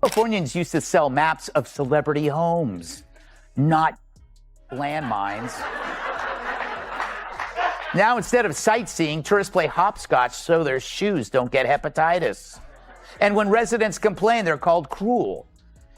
Californians used to sell maps of celebrity homes, not landmines. Now, instead of sightseeing, tourists play hopscotch so their shoes don't get hepatitis. And when residents complain, they're called cruel.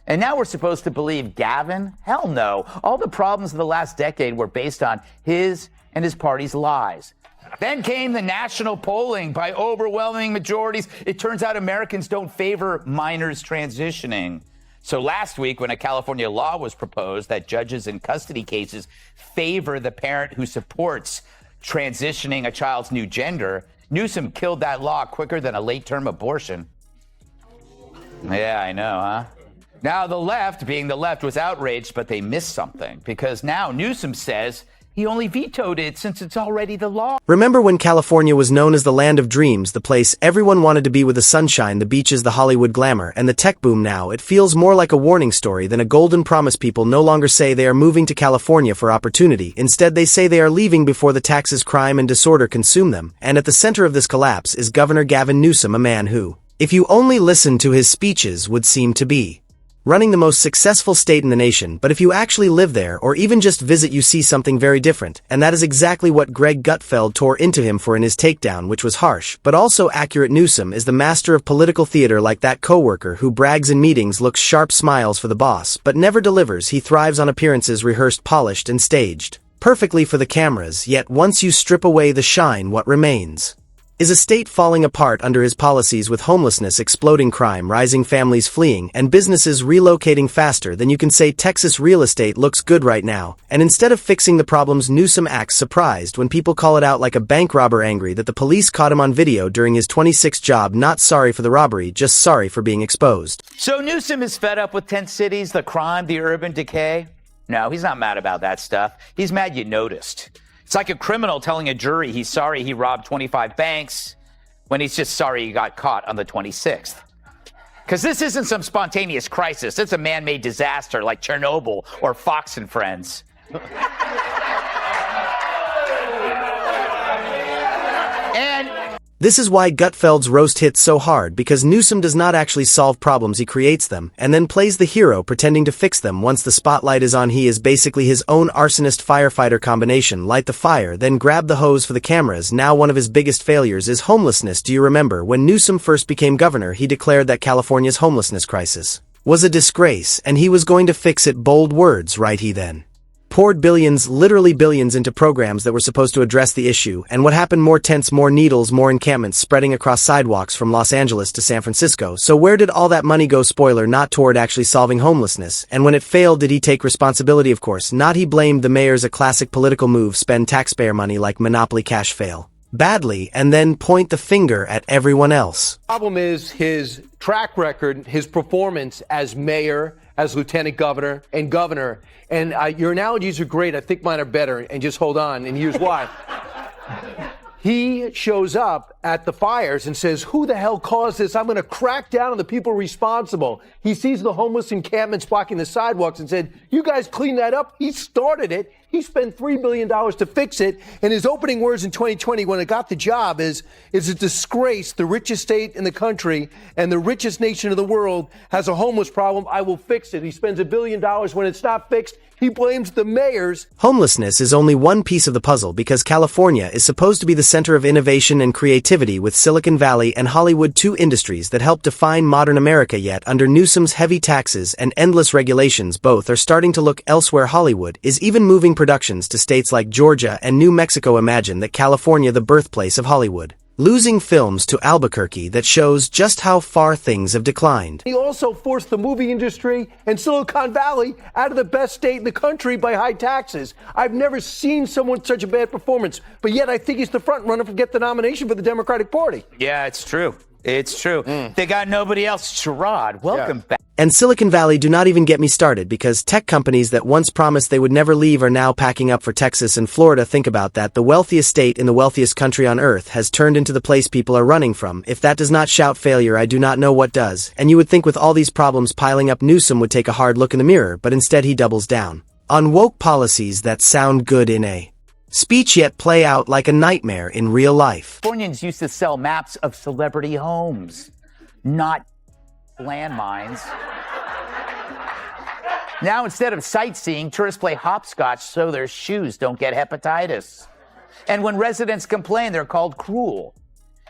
And now we're supposed to believe Gavin? Hell no. All the problems of the last decade were based on his and his party's lies. Then came the national polling by overwhelming majorities. It turns out Americans don't favor minors transitioning. So last week, when a California law was proposed that judges in custody cases favor the parent who supports transitioning a child's new gender, Newsom killed that law quicker than a late-term abortion. Yeah, I know, huh? Now the left, being the left, was outraged, but they missed something, because now Newsom says he only vetoed it since it's already the law. Remember when California was known as the land of dreams, the place everyone wanted to be with the sunshine, the beaches, the Hollywood glamour, and the tech boom? Now it feels more like a warning story than a golden promise. People no longer say they are moving to California for opportunity. Instead, they say they are leaving before the taxes, crime, and disorder consume them. And at the center of this collapse is Governor Gavin Newsom, a man who, if you only listened to his speeches, would seem to be running the most successful state in the nation. But if you actually live there or even just visit, you see something very different. And that is exactly what Greg Gutfeld tore into him for in his takedown, which was harsh, but also accurate. Newsom is the master of political theater, like that coworker who brags in meetings, looks sharp, smiles for the boss, but never delivers. He thrives on appearances, rehearsed, polished, and staged perfectly for the cameras. Yet once you strip away the shine, what remains is a state falling apart under his policies, with homelessness exploding, crime rising, families fleeing, and businesses relocating faster than you can say. Texas real estate looks good right now, and instead of fixing the problems, Newsom acts surprised when people call it out like a bank robber, angry that the police caught him on video during his 26th job. Not sorry for the robbery, just sorry for being exposed. So Newsom is fed up with tent cities, the crime, the urban decay? No, he's not mad about that stuff. He's mad you noticed. It's like a criminal telling a jury he's sorry he robbed 25 banks when he's just sorry he got caught on the 26th. Because this isn't some spontaneous crisis. It's a man-made disaster like Chernobyl or Fox and Friends. And this is why Gutfeld's roast hits so hard, because Newsom does not actually solve problems, he creates them, and then plays the hero pretending to fix them. Once the spotlight is on, he is basically his own arsonist firefighter combination. Light the fire, then grab the hose for the cameras. Now one of his biggest failures is homelessness. Do you remember when Newsom first became governor, he declared that California's homelessness crisis was a disgrace, and he was going to fix it? Bold words, right? He then poured billions, literally billions, into programs that were supposed to address the issue. And what happened? More tents, more needles, more encampments spreading across sidewalks from Los Angeles to San Francisco. So where did all that money go? Spoiler, not toward actually solving homelessness. And when it failed, did he take responsibility? Of course not. He blamed the mayors, a classic political move. Spend taxpayer money like Monopoly cash, fail badly, and then point the finger at everyone else. Problem is his track record, his performance as mayor, as lieutenant governor, and governor. And your analogies are great. I think mine are better. And just hold on. And here's why. He shows up at the fires and says, who the hell caused this? I'm going to crack down on the people responsible. He sees the homeless encampments blocking the sidewalks and said, you guys clean that up. He started it. He spent $3 billion to fix it. And his opening words in 2020 when it got the job is a disgrace. The richest state in the country and the richest nation of the world has a homeless problem. I will fix it. He spends $1 billion. When it's not fixed, he blames the mayors. Homelessness is only one piece of the puzzle, because California is supposed to be the center of innovation and creativity, with Silicon Valley and Hollywood, two industries that help define modern America. Yet under Newsom's heavy taxes and endless regulations, both are starting to look elsewhere. Hollywood is even moving productions to states like Georgia and New Mexico. Imagine that, California, the birthplace of Hollywood, losing films to Albuquerque. That shows just how far things have declined. He also forced the movie industry and Silicon Valley out of the best state in the country by high taxes. I've never seen someone such a bad performance, but yet I think he's the front runner to get the nomination for the Democratic Party. yeah, it's true. It's true. They got nobody else. Sherrod, welcome back. And Silicon Valley, do not even get me started, because tech companies that once promised they would never leave are now packing up for Texas and Florida. Think about that. The wealthiest state in the wealthiest country on earth has turned into the place people are running from. If that does not shout failure, I do not know what does. And you would think with all these problems piling up, Newsom would take a hard look in the mirror, but instead he doubles down on woke policies that sound good in a speech yet play out like a nightmare in real life. Californians used to sell maps of celebrity homes, not landmines. Now, instead of sightseeing, tourists play hopscotch so their shoes don't get hepatitis. And when residents complain, they're called cruel.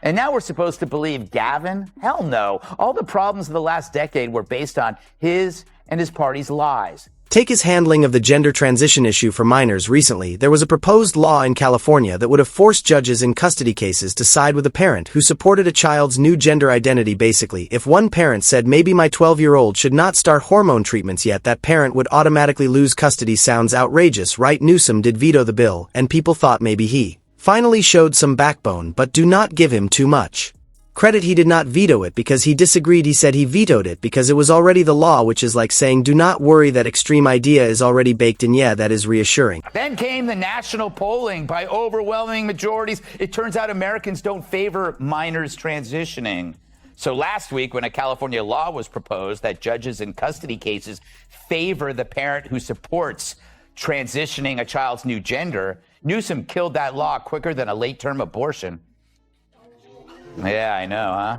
And now we're supposed to believe Gavin? Hell no. All the problems of the last decade were based on his and his party's lies. Take his handling of the gender transition issue for minors recently. There was a proposed law in California that would have forced judges in custody cases to side with a parent who supported a child's new gender identity. Basically, if one parent said maybe my 12-year-old should not start hormone treatments yet, that parent would automatically lose custody. Sounds outrageous, right? Newsom did veto the bill, and people thought maybe he finally showed some backbone, but do not give him too much credit. He did not veto it because he disagreed. He said he vetoed it because it was already the law, which is like saying do not worry, that extreme idea is already baked in. Yeah, that is reassuring. Then came the national polling. By overwhelming majorities, it turns out Americans don't favor minors transitioning. So last week, when a California law was proposed that judges in custody cases favor the parent who supports transitioning a child's new gender, Newsom killed that law quicker than a late-term abortion. Yeah, I know, huh?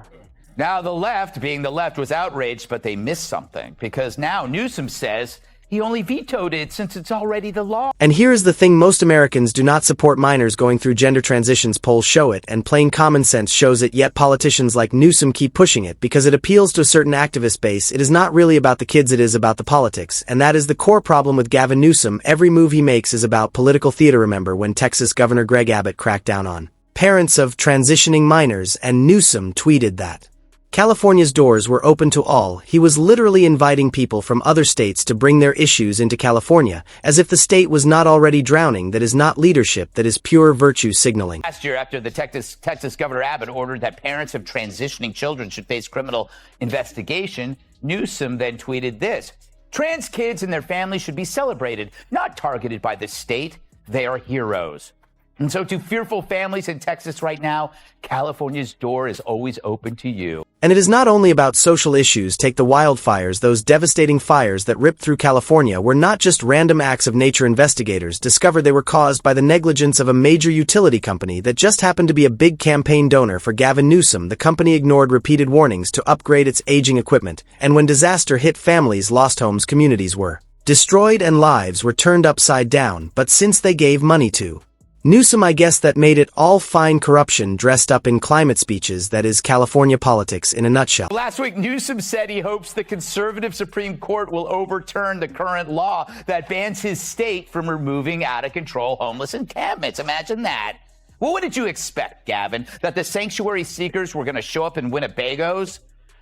Now the left, being the left, was outraged, but they missed something, because now Newsom says he only vetoed it since it's already the law. And here is the thing: most Americans do not support minors going through gender transitions. Polls show it, and plain common sense shows it, yet politicians like Newsom keep pushing it because it appeals to a certain activist base. It is not really about the kids, it is about the politics, and that is the core problem with Gavin Newsom. Every move he makes is about political theater. Remember when Texas Governor Greg Abbott cracked down on parents of transitioning minors, and Newsom tweeted that California's doors were open to all. He was literally inviting people from other states to bring their issues into California, as if the state was not already drowning. That is not leadership, that is pure virtue signaling. Last year, after the Texas Governor Abbott ordered that parents of transitioning children should face criminal investigation, Newsom then tweeted this: trans kids and their families should be celebrated, not targeted by the state. They are heroes. And so to fearful families in Texas right now, California's door is always open to you. And it is not only about social issues. Take the wildfires. Those devastating fires that ripped through California were not just random acts of nature. Investigators discovered they were caused by the negligence of a major utility company that just happened to be a big campaign donor for Gavin Newsom. The company ignored repeated warnings to upgrade its aging equipment, and when disaster hit, families lost homes, communities were destroyed, and lives were turned upside down. But since they gave money to Newsom, I guess that made it all fine. Corruption dressed up in climate speeches. That is California politics in a nutshell. Last week, Newsom said he hopes the conservative Supreme Court will overturn the current law that bans his state from removing out-of-control homeless encampments. Imagine that. Well, what did you expect, Gavin? That the sanctuary seekers were going to show up in Winnebagos?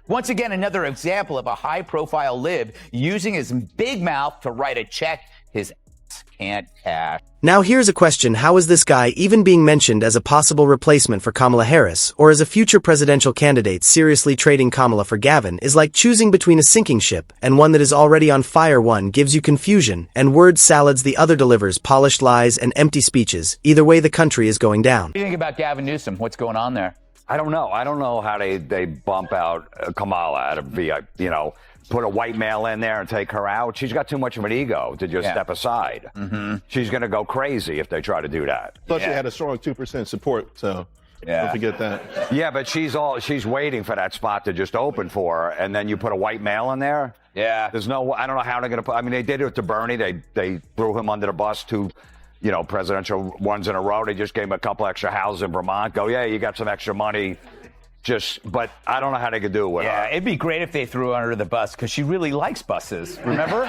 Once again, another example of a high-profile lib using his big mouth to write a check his ass can't cash. Now here's a question: how is this guy even being mentioned as a possible replacement for Kamala Harris, or as a future presidential candidate? Seriously, trading Kamala for Gavin is like choosing between a sinking ship and one that is already on fire. One gives you confusion and word salads, the other delivers polished lies and empty speeches. Either way, the country is going down. What do you think about Gavin Newsom? What's going on there? I don't know. I don't know how they bump out Kamala out of VIP, put a white male in there and take her out. She's got too much of an ego to just step aside. Mm-hmm. She's going to go crazy if they try to do that. Plus, she had a strong 2% support, so don't forget that. Yeah, but she's waiting for that spot to just open for her, and then you put a white male in there. Yeah. I don't know how they're going to put. I mean, they did it to Bernie. They threw him under the bus two, presidential ones in a row. They just gave him a couple extra houses in Vermont. Go, yeah, you got some extra money. But I don't know how they could do it with her. Yeah, it'd be great if they threw her under the bus, because she really likes buses, remember?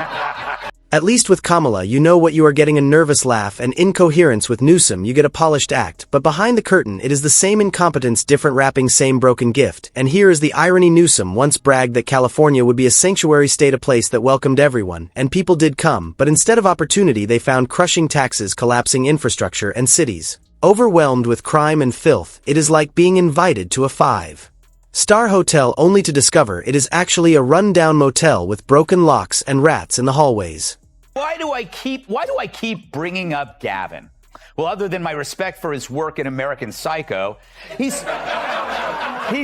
At least with Kamala, you know what you are getting: a nervous laugh and incoherence. With Newsom, you get a polished act, but behind the curtain, it is the same incompetence, different wrapping, same broken gift. And here is the irony: Newsom once bragged that California would be a sanctuary state, a place that welcomed everyone, and people did come, but instead of opportunity, they found crushing taxes, collapsing infrastructure, and cities overwhelmed with crime and filth. It is like being invited to a 5-star hotel only to discover it is actually a run-down motel with broken locks and rats in the hallways. Why do I keep bringing up Gavin? Well, other than my respect for his work in American Psycho, he's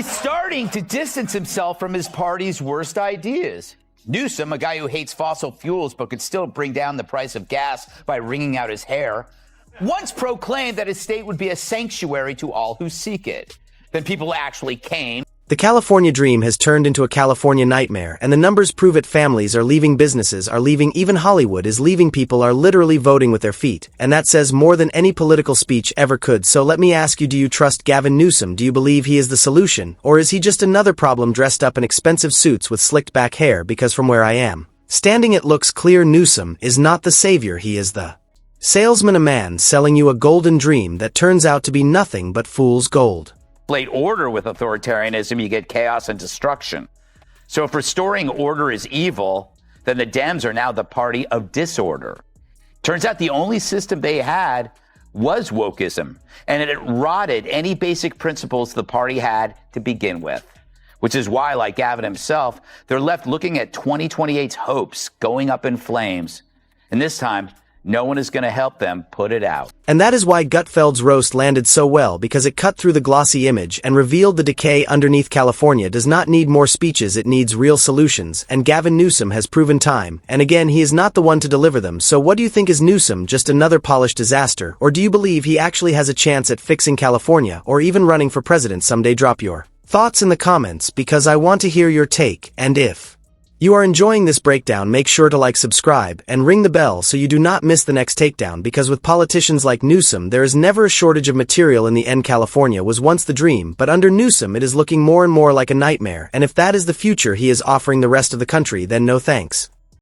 starting to distance himself from his party's worst ideas. Newsom, a guy who hates fossil fuels but could still bring down the price of gas by wringing out his hair, once proclaimed that his state would be a sanctuary to all who seek it. Then people actually came. The California dream has turned into a California nightmare, and the numbers prove it. Families are leaving, businesses are leaving, even Hollywood is leaving. People are literally voting with their feet, and that says more than any political speech ever could. So let me ask you, do you trust Gavin Newsom? Do you believe he is the solution, or is he just another problem dressed up in expensive suits with slicked back hair? Because from where I am standing, it looks clear Newsom is not the savior. He is the salesman, a man selling you a golden dream that turns out to be nothing but fool's gold. Order with authoritarianism, you get chaos and destruction. So if restoring order is evil, then the Dems are now the party of disorder. Turns out the only system they had was wokeism, and it rotted any basic principles the party had to begin with. Which is why, like Gavin himself, they're left looking at 2028's hopes going up in flames. And this time, no one is going to help them put it out. And that is why Gutfeld's roast landed so well, because it cut through the glossy image and revealed the decay underneath. California does not need more speeches, it needs real solutions, and Gavin Newsom has proven time and again he is not the one to deliver them. So what do you think? Is Newsom just another polished disaster, or do you believe he actually has a chance at fixing California or even running for president someday? Drop your thoughts in the comments, because I want to hear your take, and if you are enjoying this breakdown, make sure to like, subscribe, and ring the bell so you do not miss the next takedown, because with politicians like Newsom, there is never a shortage of material. In the end, California was once the dream, but under Newsom it is looking more and more like a nightmare, and if that is the future he is offering the rest of the country, then no thanks.